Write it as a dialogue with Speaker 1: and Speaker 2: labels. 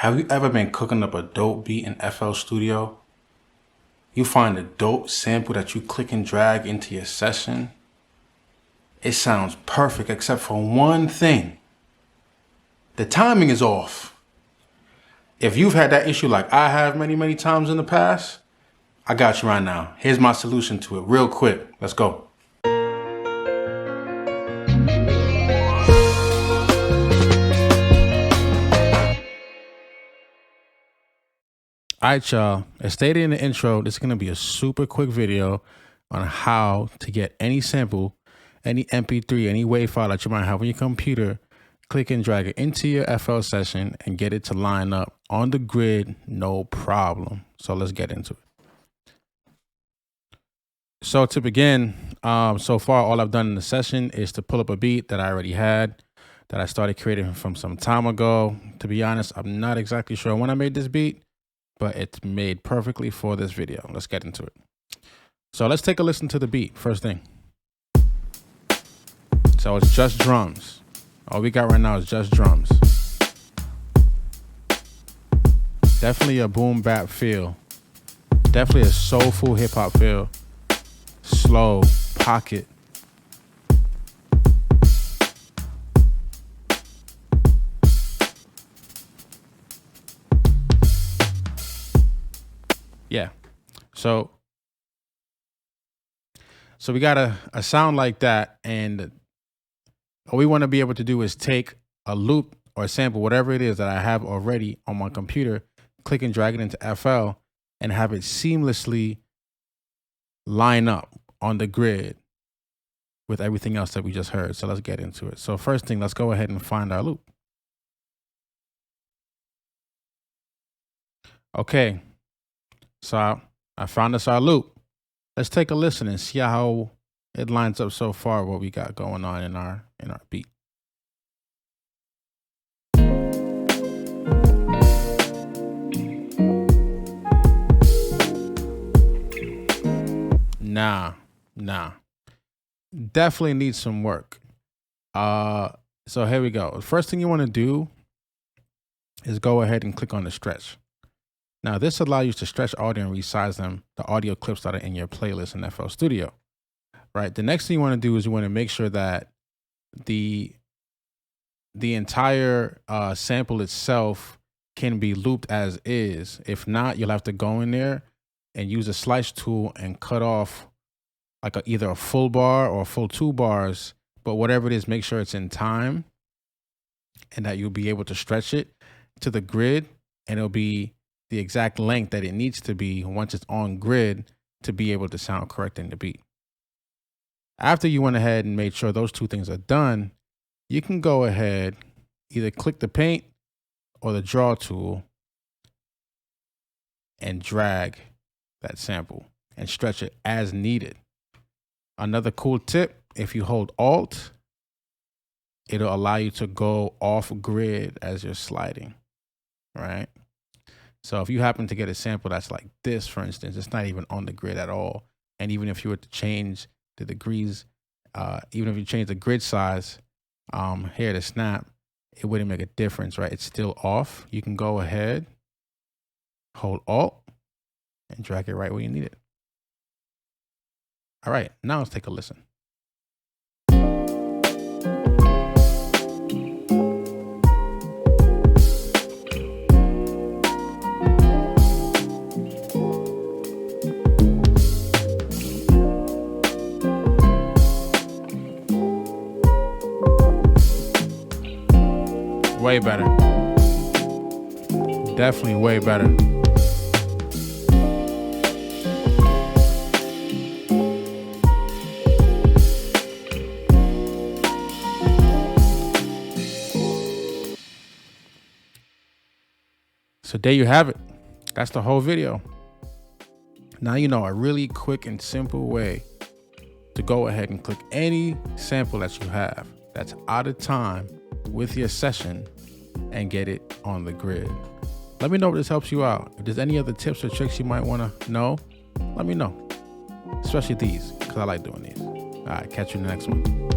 Speaker 1: Have you ever been cooking up a dope beat in FL Studio? You find a dope sample that you click and drag into your session. It sounds perfect except for one thing. The timing is off. If you've had that issue like I have many times in the past, I got you right now. Here's my solution to it real quick. Let's go. All right, y'all. As stated in the intro, this is going to be a super quick video on how to get any sample, any MP3, any WAV file that you might have on your computer, click and drag it into your FL session and get it to line up on the grid, no problem. So let's get into it. So to begin, so far all I've done in the session is to pull up a beat that I already had, that I started creating from some time ago. To be honest, I'm not exactly sure when I made this beat, but it's made perfectly for this video. Let's get into it. So let's take a listen to the beat first thing. So it's just drums. All we got right now is just drums. Definitely a boom bap feel. Definitely a soulful hip hop feel. Slow, pocket. Yeah, so we got a sound like that, and what we want to be able to do is take a loop or a sample, whatever it is that I have already on my computer, click and drag it into FL, and have it seamlessly line up on the grid with everything else that we just heard. So let's get into it. So first thing, let's go ahead and find our loop. Okay. So I found us our loop. Let's take a listen and see how it lines up so far, what we got going on in our beat. Nah. Definitely needs some work. So here we go. The first thing you want to do is go ahead and click on the stretch. Now, this allows you to stretch audio and resize them, the audio clips that are in your playlist in FL Studio, right? The next thing you want to do is you want to make sure that the entire sample itself can be looped as is. If not, you'll have to go in there and use a slice tool and cut off like either a full bar or a full 2 bars, but whatever it is, make sure it's in time and that you'll be able to stretch it to the grid, and it'll be the exact length that it needs to be once it's on grid to be able to sound correct in the beat. After you went ahead and made sure those two things are done, you can go ahead, either click the paint or the draw tool and drag that sample and stretch it as needed. Another cool tip, if you hold Alt, it'll allow you to go off grid as you're sliding, right? So if you happen to get a sample that's like this, for instance, it's not even on the grid at all. And even if you were to change the degrees, even if you change the grid size here to snap, it wouldn't make a difference, right? It's still off. You can go ahead, hold Alt, and drag it right where you need it. All right, now let's take a listen. Way better. Definitely way better. So there you have it. That's the whole video. Now you know a really quick and simple way to go ahead and click any sample that you have that's out of time with your session and get it on the grid. Let me know if this helps you out. If there's any other tips or tricks you might want to know, let me know. Especially these, because I like doing these. All right, catch you in the next one.